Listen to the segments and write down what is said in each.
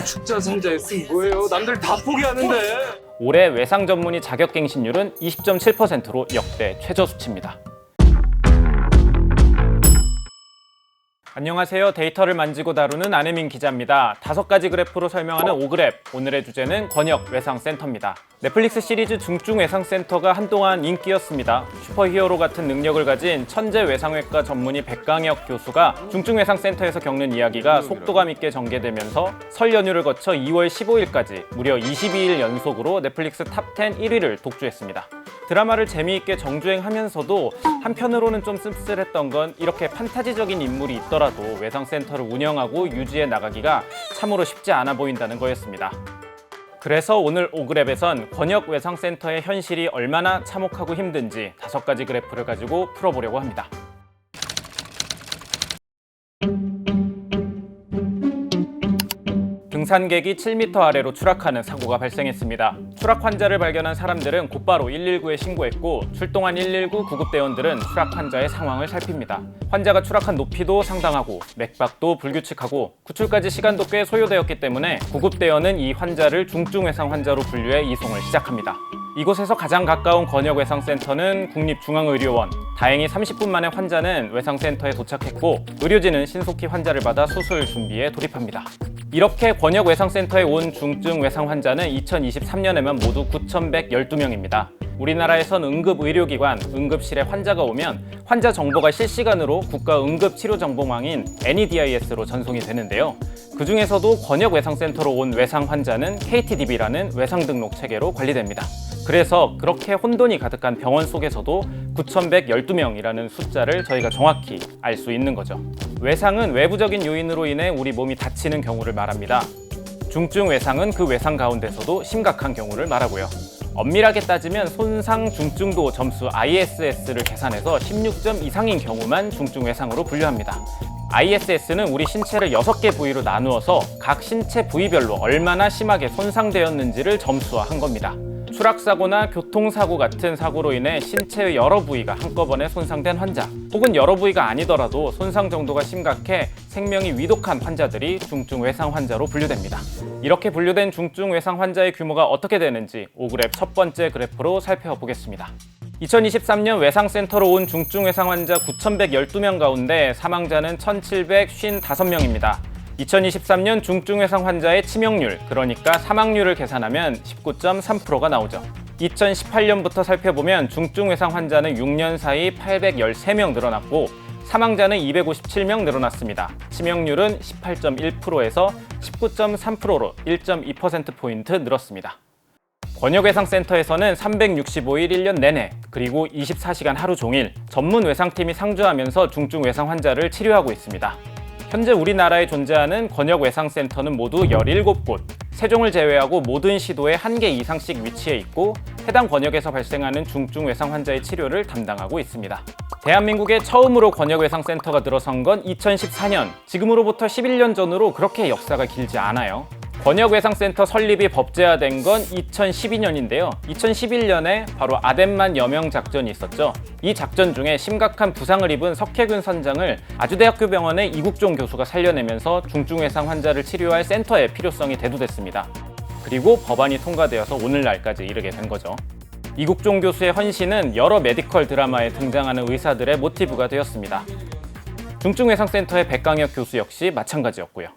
축자상자에 쓴 뭐예요? 남들 다 포기하는데. 올해 외상 전문의 자격갱신율은 20.7%로 역대 최저 수치입니다. 안녕하세요. 데이터를 만지고 다루는 안혜민 기자입니다. 5가지 그래프로 설명하는 오그랩. 오늘의 주제는 권역 외상센터입니다. 넷플릭스 시리즈 중증 외상센터가 한동안 인기였습니다. 슈퍼히어로 같은 능력을 가진 천재 외상외과 전문의 백강혁 교수가 중증 외상센터에서 겪는 이야기가 속도감 있게 전개되면서 설 연휴를 거쳐 2월 15일까지 무려 22일 연속으로 넷플릭스 탑10 1위를 독주했습니다. 드라마를 재미있게 정주행하면서도 한편으로는 좀 씁쓸했던 건 이렇게 판타지적인 인물이 있더라도 외상센터를 운영하고 유지해 나가기가 참으로 쉽지 않아 보인다는 거였습니다. 그래서 오늘 오그랩에선 권역 외상센터의 현실이 얼마나 참혹하고 힘든지 5가지 그래프를 가지고 풀어보려고 합니다. 등산객이 7m 아래로 추락하는 사고가 발생했습니다. 추락 환자를 발견한 사람들은 곧바로 119에 신고했고 출동한 119 구급대원들은 추락 환자의 상황을 살핍니다. 환자가 추락한 높이도 상당하고 맥박도 불규칙하고 구출까지 시간도 꽤 소요되었기 때문에 구급대원은 이 환자를 중증 외상 환자로 분류해 이송을 시작합니다. 이곳에서 가장 가까운 권역외상센터는 국립중앙의료원. 다행히 30분 만에 환자는 외상센터에 도착했고 의료진은 신속히 환자를 받아 수술 준비에 돌입합니다. 이렇게 권역외상센터에 온 중증 외상 환자는 2023년에만 모두 9,112명입니다. 우리나라에선 응급의료기관, 응급실에 환자가 오면 환자 정보가 실시간으로 국가응급치료정보망인 NEDIS로 전송이 되는데요. 그 중에서도 권역외상센터로 온 외상 환자는 KTDB라는 외상등록 체계로 관리됩니다. 그래서 그렇게 혼돈이 가득한 병원 속에서도 9,112명이라는 숫자를 저희가 정확히 알 수 있는 거죠. 외상은 외부적인 요인으로 인해 우리 몸이 다치는 경우를 말합니다. 중증 외상은 그 외상 가운데서도 심각한 경우를 말하고요. 엄밀하게 따지면 손상 중증도 점수 ISS를 계산해서 16점 이상인 경우만 중증 외상으로 분류합니다. ISS는 우리 신체를 6개 부위로 나누어서 각 신체 부위별로 얼마나 심하게 손상되었는지를 점수화한 겁니다. 추락사고나 교통사고 같은 사고로 인해 신체의 여러 부위가 한꺼번에 손상된 환자, 혹은 여러 부위가 아니더라도 손상 정도가 심각해 생명이 위독한 환자들이 중증 외상 환자로 분류됩니다. 이렇게 분류된 중증 외상 환자의 규모가 어떻게 되는지 오그랩 첫 번째 그래프로 살펴보겠습니다. 2023년 외상센터로 온 중증 외상 환자 9,112명 가운데 사망자는 1,755명입니다. 2023년 중증 외상 환자의 치명률, 그러니까 사망률을 계산하면 19.3%가 나오죠. 2018년부터 살펴보면 중증 외상 환자는 6년 사이 813명 늘어났고 사망자는 257명 늘어났습니다. 치명률은 18.1%에서 19.3%로 1.2%포인트 늘었습니다. 권역외상센터에서는 365일 1년 내내 그리고 24시간 하루 종일 전문 외상팀이 상주하면서 중증 외상 환자를 치료하고 있습니다. 현재 우리나라에 존재하는 권역외상센터는 모두 17곳, 세종을 제외하고 모든 시도에 1개 이상씩 위치해 있고 해당 권역에서 발생하는 중증 외상 환자의 치료를 담당하고 있습니다. 대한민국에 처음으로 권역외상센터가 들어선 건 2014년, 지금으로부터 11년 전으로 그렇게 역사가 길지 않아요. 권역외상센터 설립이 법제화된 건 2012년인데요. 2011년에 바로 아덴만 여명 작전이 있었죠. 이 작전 중에 심각한 부상을 입은 석혜균 선장을 아주대학교 병원의 이국종 교수가 살려내면서 중증외상 환자를 치료할 센터의 필요성이 대두됐습니다. 그리고 법안이 통과되어서 오늘날까지 이르게 된 거죠. 이국종 교수의 헌신은 여러 메디컬 드라마에 등장하는 의사들의 모티브가 되었습니다. 중증외상센터의 백강혁 교수 역시 마찬가지였고요.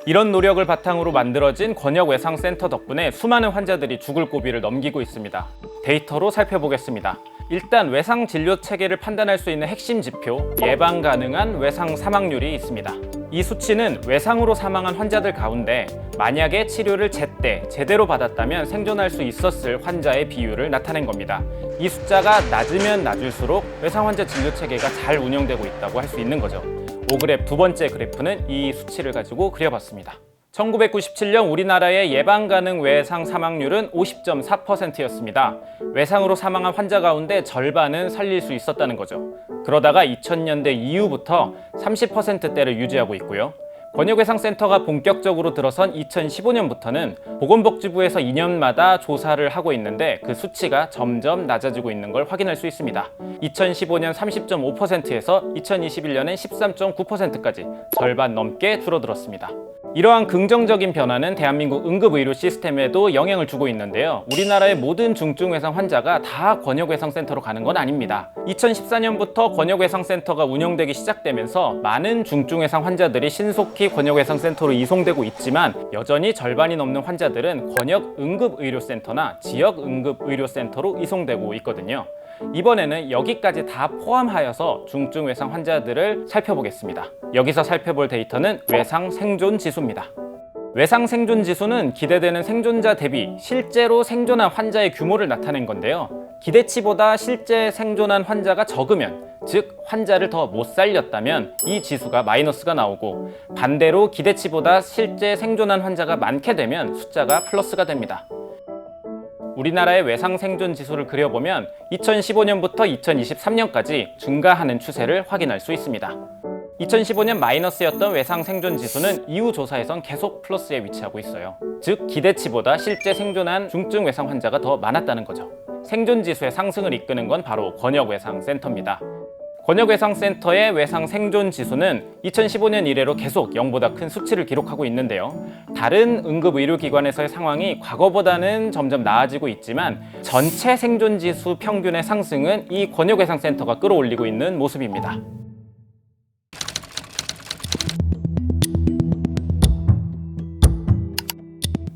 이런 노력을 바탕으로 만들어진 권역외상센터 덕분에 수많은 환자들이 죽을 고비를 넘기고 있습니다. 데이터로 살펴보겠습니다. 일단 외상 진료 체계를 판단할 수 있는 핵심 지표, 예방 가능한 외상 사망률이 있습니다. 이 수치는 외상으로 사망한 환자들 가운데 만약에 치료를 제대로 받았다면 생존할 수 있었을 환자의 비율을 나타낸 겁니다. 이 숫자가 낮으면 낮을수록 외상 환자 진료 체계가 잘 운영되고 있다고 할 수 있는 거죠. 오그랩 두 번째 그래프는 이 수치를 가지고 그려봤습니다. 1997년 우리나라의 예방 가능 외상 사망률은 50.4%였습니다. 외상으로 사망한 환자 가운데 절반은 살릴 수 있었다는 거죠. 그러다가 2000년대 이후부터 30%대를 유지하고 있고요. 권역외상센터가 본격적으로 들어선 2015년부터는 보건복지부에서 2년마다 조사를 하고 있는데 그 수치가 점점 낮아지고 있는 걸 확인할 수 있습니다. 2015년 30.5%에서 2021년엔 13.9%까지 절반 넘게 줄어들었습니다. 이러한 긍정적인 변화는 대한민국 응급의료 시스템에도 영향을 주고 있는데요. 우리나라의 모든 중증외상 환자가 다 권역외상센터로 가는 건 아닙니다. 2014년부터 권역외상센터가 운영되기 시작되면서 많은 중증외상 환자들이 신속히 권역외상센터로 이송되고 있지만 여전히 절반이 넘는 환자들은 권역응급의료센터나 지역응급의료센터로 이송되고 있거든요. 이번에는 여기까지 다 포함하여서 중증외상 환자들을 살펴보겠습니다. 여기서 살펴볼 데이터는 외상 생존 지수입니다. 외상 생존 지수는 기대되는 생존자 대비 실제로 생존한 환자의 규모를 나타낸 건데요. 기대치보다 실제 생존한 환자가 적으면, 즉 환자를 더 못 살렸다면 이 지수가 마이너스가 나오고, 반대로 기대치보다 실제 생존한 환자가 많게 되면 숫자가 플러스가 됩니다. 우리나라의 외상 생존 지수를 그려보면 2015년부터 2023년까지 증가하는 추세를 확인할 수 있습니다. 2015년 마이너스였던 외상 생존 지수는 이후 조사에선 계속 플러스에 위치하고 있어요. 즉 기대치보다 실제 생존한 중증 외상 환자가 더 많았다는 거죠. 생존 지수의 상승을 이끄는 건 바로 권역외상센터입니다. 권역외상센터의 외상 생존 지수는 2015년 이래로 계속 0보다 큰 수치를 기록하고 있는데요. 다른 응급의료기관에서의 상황이 과거보다는 점점 나아지고 있지만 전체 생존 지수 평균의 상승은 이 권역외상센터가 끌어올리고 있는 모습입니다.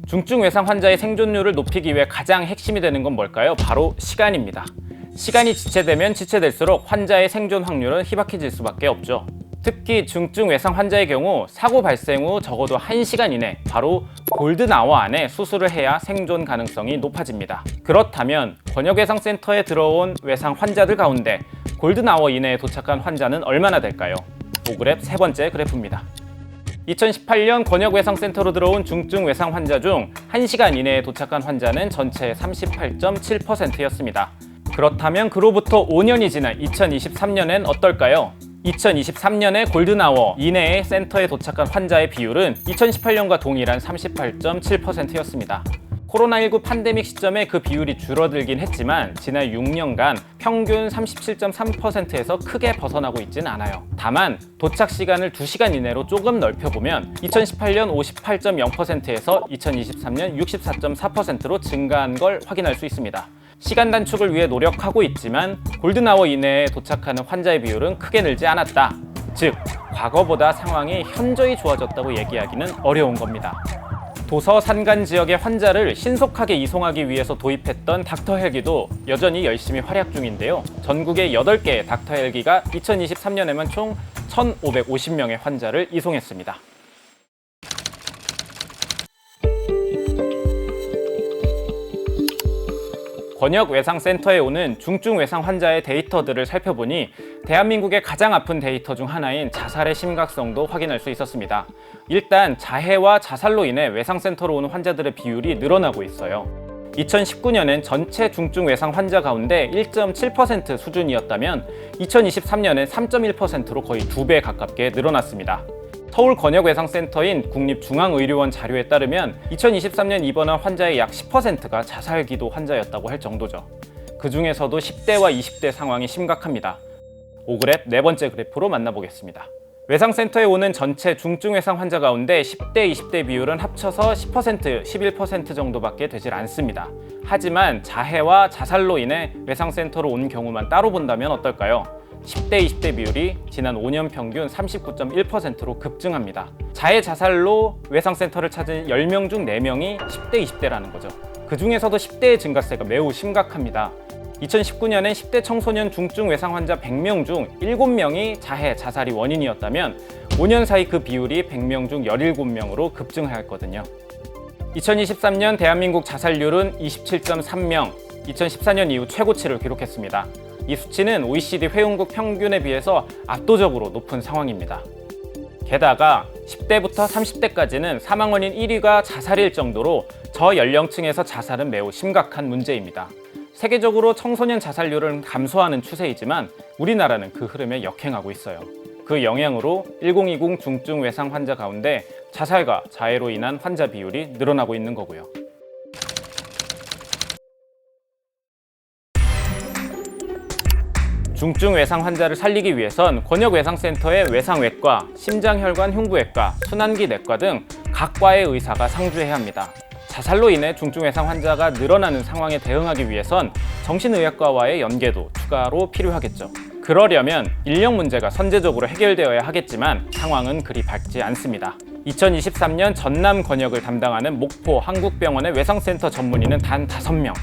중증 외상 환자의 생존율을 높이기 위해 가장 핵심이 되는 건 뭘까요? 바로 시간입니다. 시간이 지체되면 지체될수록 환자의 생존 확률은 희박해질 수밖에 없죠. 특히 중증 외상 환자의 경우 사고 발생 후 적어도 1시간 이내, 바로 골든아워 안에 수술을 해야 생존 가능성이 높아집니다. 그렇다면 권역외상센터에 들어온 외상 환자들 가운데 골든아워 이내에 도착한 환자는 얼마나 될까요? 오그랩 세 번째 그래프입니다. 2018년 권역외상센터로 들어온 중증 외상 환자 중 1시간 이내에 도착한 환자는 전체의 38.7%였습니다. 그렇다면 그로부터 5년이 지난 2023년엔 어떨까요? 2023년에 골든아워 이내에 센터에 도착한 환자의 비율은 2018년과 동일한 38.7%였습니다. 코로나19 팬데믹 시점에 그 비율이 줄어들긴 했지만 지난 6년간 평균 37.3%에서 크게 벗어나고 있진 않아요. 다만 도착 시간을 2시간 이내로 조금 넓혀보면 2018년 58.0%에서 2023년 64.4%로 증가한 걸 확인할 수 있습니다. 시간 단축을 위해 노력하고 있지만 골든아워 이내에 도착하는 환자의 비율은 크게 늘지 않았다. 즉, 과거보다 상황이 현저히 좋아졌다고 얘기하기는 어려운 겁니다. 도서 산간 지역의 환자를 신속하게 이송하기 위해서 도입했던 닥터 헬기도 여전히 열심히 활약 중인데요. 전국에 8개의 닥터 헬기가 2023년에만 총 1,550명의 환자를 이송했습니다. 권역외상센터에 오는 중증 외상 환자의 데이터들을 살펴보니 대한민국의 가장 아픈 데이터 중 하나인 자살의 심각성도 확인할 수 있었습니다. 일단 자해와 자살로 인해 외상센터로 오는 환자들의 비율이 늘어나고 있어요. 2019년엔 전체 중증 외상 환자 가운데 1.7% 수준이었다면 2023년엔 3.1%로 거의 2배 가깝게 늘어났습니다. 서울 권역외상센터인 국립중앙의료원 자료에 따르면 2023년 입원한 환자의 약 10%가 자살기도 환자였다고 할 정도죠. 그 중에서도 10대와 20대 상황이 심각합니다. 5그래프 네 번째 그래프로 만나보겠습니다. 외상센터에 오는 전체 중증외상 환자 가운데 10대, 20대 비율은 합쳐서 10%, 11% 정도밖에 되질 않습니다. 하지만 자해와 자살로 인해 외상센터로 온 경우만 따로 본다면 어떨까요? 10대, 20대 비율이 지난 5년 평균 39.1%로 급증합니다. 자해, 자살로 외상센터를 찾은 10명 중 4명이 10대, 20대라는 거죠. 그 중에서도 10대의 증가세가 매우 심각합니다. 2019년엔 10대 청소년 중증 외상 환자 100명 중 7명이 자해, 자살이 원인이었다면 5년 사이 그 비율이 100명 중 17명으로 급증하였거든요. 2023년 대한민국 자살률은 27.3명, 2014년 이후 최고치를 기록했습니다. 이 수치는 OECD 회원국 평균에 비해서 압도적으로 높은 상황입니다. 게다가 10대부터 30대까지는 사망 원인 1위가 자살일 정도로 저연령층에서 자살은 매우 심각한 문제입니다. 세계적으로 청소년 자살률은 감소하는 추세이지만 우리나라는 그 흐름에 역행하고 있어요. 그 영향으로 1020 중증 외상 환자 가운데 자살과 자해로 인한 환자 비율이 늘어나고 있는 거고요. 중증 외상 환자를 살리기 위해선 권역외상센터의 외상외과, 심장혈관 흉부외과, 순환기 내과 등 각 과의 의사가 상주해야 합니다. 자살로 인해 중증 외상 환자가 늘어나는 상황에 대응하기 위해선 정신의학과와의 연계도 추가로 필요하겠죠. 그러려면 인력 문제가 선제적으로 해결되어야 하겠지만 상황은 그리 밝지 않습니다. 2023년 전남 권역을 담당하는 목포 한국병원의 외상센터 전문의는 단 5명.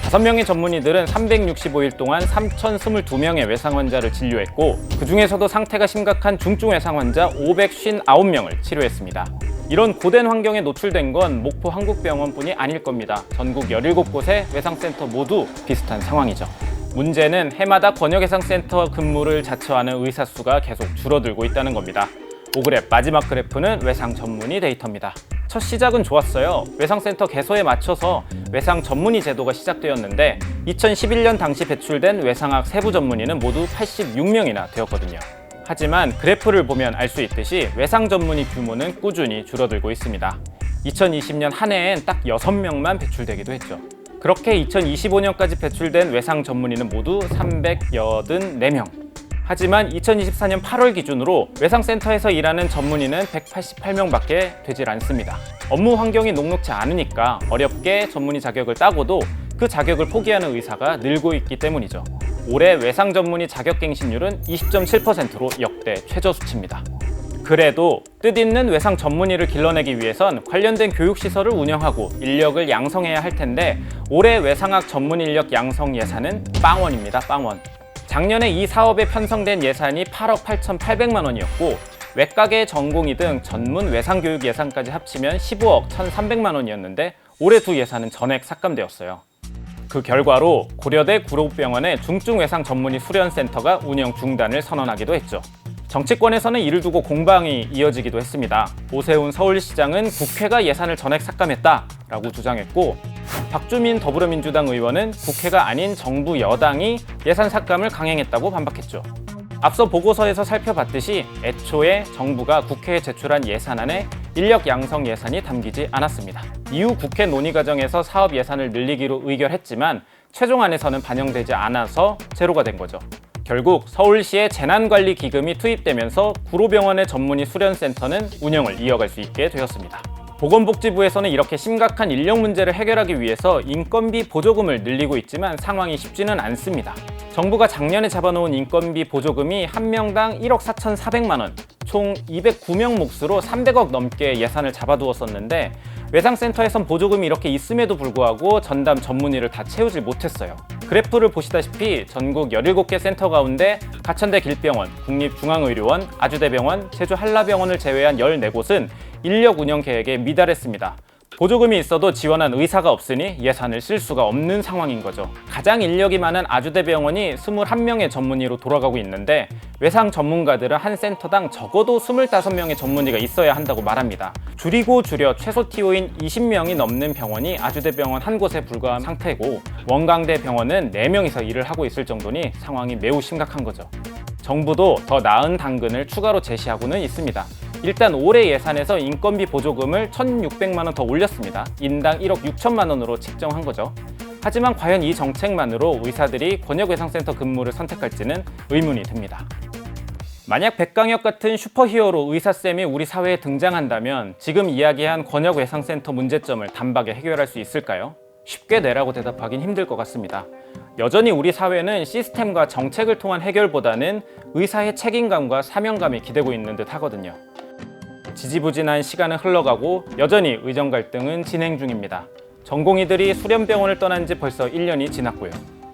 5명의 전문의들은 365일 동안 3,022명의 외상 환자를 진료했고 그 중에서도 상태가 심각한 중증 외상 환자 559명을 치료했습니다. 이런 고된 환경에 노출된 건 목포 한국병원뿐이 아닐 겁니다. 전국 17곳의 외상센터 모두 비슷한 상황이죠. 문제는 해마다 권역외상센터 근무를 자처하는 의사 수가 계속 줄어들고 있다는 겁니다. 5그래프 마지막 그래프는 외상 전문의 데이터입니다. 첫 시작은 좋았어요. 외상센터 개소에 맞춰서 외상 전문의 제도가 시작되었는데 2011년 당시 배출된 외상학 세부 전문의는 모두 86명이나 되었거든요. 하지만 그래프를 보면 알 수 있듯이 외상 전문의 규모는 꾸준히 줄어들고 있습니다. 2020년 한 해엔 딱 6명만 배출되기도 했죠. 그렇게 2025년까지 배출된 외상 전문의는 모두 384명. 하지만 2024년 8월 기준으로 외상센터에서 일하는 전문의는 188명밖에 되질 않습니다. 업무 환경이 녹록지 않으니까 어렵게 전문의 자격을 따고도 그 자격을 포기하는 의사가 늘고 있기 때문이죠. 올해 외상 전문의 자격갱신율은 20.7%로 역대 최저 수치입니다. 그래도 뜻있는 외상 전문의를 길러내기 위해선 관련된 교육시설을 운영하고 인력을 양성해야 할 텐데 올해 외상학 전문 인력 양성 예산은 빵원입니다. 빵원. 작년에 이 사업에 편성된 예산이 8억 8,800만 원이었고 외과계 전공의 등 전문 외상교육 예산까지 합치면 15억 1,300만 원이었는데 올해 두 예산은 전액 삭감되었어요. 그 결과로 고려대 구로병원의 중증 외상 전문의 수련센터가 운영 중단을 선언하기도 했죠. 정치권에서는 이를 두고 공방이 이어지기도 했습니다. 오세훈 서울시장은 국회가 예산을 전액 삭감했다라고 주장했고 박주민 더불어민주당 의원은 국회가 아닌 정부 여당이 예산 삭감을 강행했다고 반박했죠. 앞서 보고서에서 살펴봤듯이 애초에 정부가 국회에 제출한 예산안에 인력 양성 예산이 담기지 않았습니다. 이후 국회 논의 과정에서 사업 예산을 늘리기로 의결했지만 최종안에서는 반영되지 않아서 제로가 된 거죠. 결국 서울시의 재난관리기금이 투입되면서 구로병원의 전문의 수련센터는 운영을 이어갈 수 있게 되었습니다. 보건복지부에서는 이렇게 심각한 인력 문제를 해결하기 위해서 인건비 보조금을 늘리고 있지만 상황이 쉽지는 않습니다. 정부가 작년에 잡아놓은 인건비 보조금이 한 명당 1억 4,400만 원, 총 209명 몫으로 300억 넘게 예산을 잡아두었었는데 외상센터에선 보조금이 이렇게 있음에도 불구하고 전담 전문의를 다 채우지 못했어요. 그래프를 보시다시피 전국 17개 센터 가운데 가천대 길병원, 국립중앙의료원, 아주대병원, 제주 한라병원을 제외한 14곳은 인력 운영 계획에 미달했습니다. 보조금이 있어도 지원한 의사가 없으니 예산을 쓸 수가 없는 상황인 거죠. 가장 인력이 많은 아주대병원이 21명의 전문의로 돌아가고 있는데 외상 전문가들은 한 센터당 적어도 25명의 전문의가 있어야 한다고 말합니다. 줄이고 줄여 최소 TO인 20명이 넘는 병원이 아주대병원 한 곳에 불과한 상태고 원광대 병원은 4명이서 일을 하고 있을 정도니 상황이 매우 심각한 거죠. 정부도 더 나은 당근을 추가로 제시하고는 있습니다. 일단 올해 예산에서 인건비 보조금을 1,600만 원 더 올렸습니다. 인당 1억 6천만 원으로 책정한 거죠. 하지만 과연 이 정책만으로 의사들이 권역외상센터 근무를 선택할지는 의문이 듭니다. 만약 백강혁 같은 슈퍼히어로 의사쌤이 우리 사회에 등장한다면 지금 이야기한 권역외상센터 문제점을 단박에 해결할 수 있을까요? 쉽게 내라고 대답하긴 힘들 것 같습니다. 여전히 우리 사회는 시스템과 정책을 통한 해결보다는 의사의 책임감과 사명감이 기대고 있는 듯 하거든요. 지지부진한 시간은 흘러가고 여전히 의정 갈등은 진행 중입니다. 전공의들이 수련병원을 떠난 지 벌써 1년이 지났고요.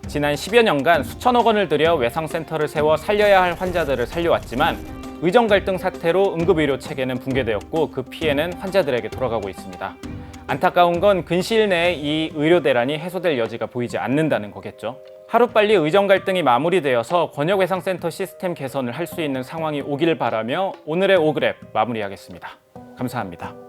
지난 10여 년간 수천억 원을 들여 외상센터를 세워 살려야 할 환자들을 살려왔지만 의정 갈등 사태로 응급의료 체계는 붕괴되었고 그 피해는 환자들에게 돌아가고 있습니다. 안타까운 건 근시일 내에 이 의료 대란이 해소될 여지가 보이지 않는다는 거겠죠. 하루빨리 의정 갈등이 마무리되어서 권역외상센터 시스템 개선을 할 수 있는 상황이 오길 바라며 오늘의 5그랩 마무리하겠습니다. 감사합니다.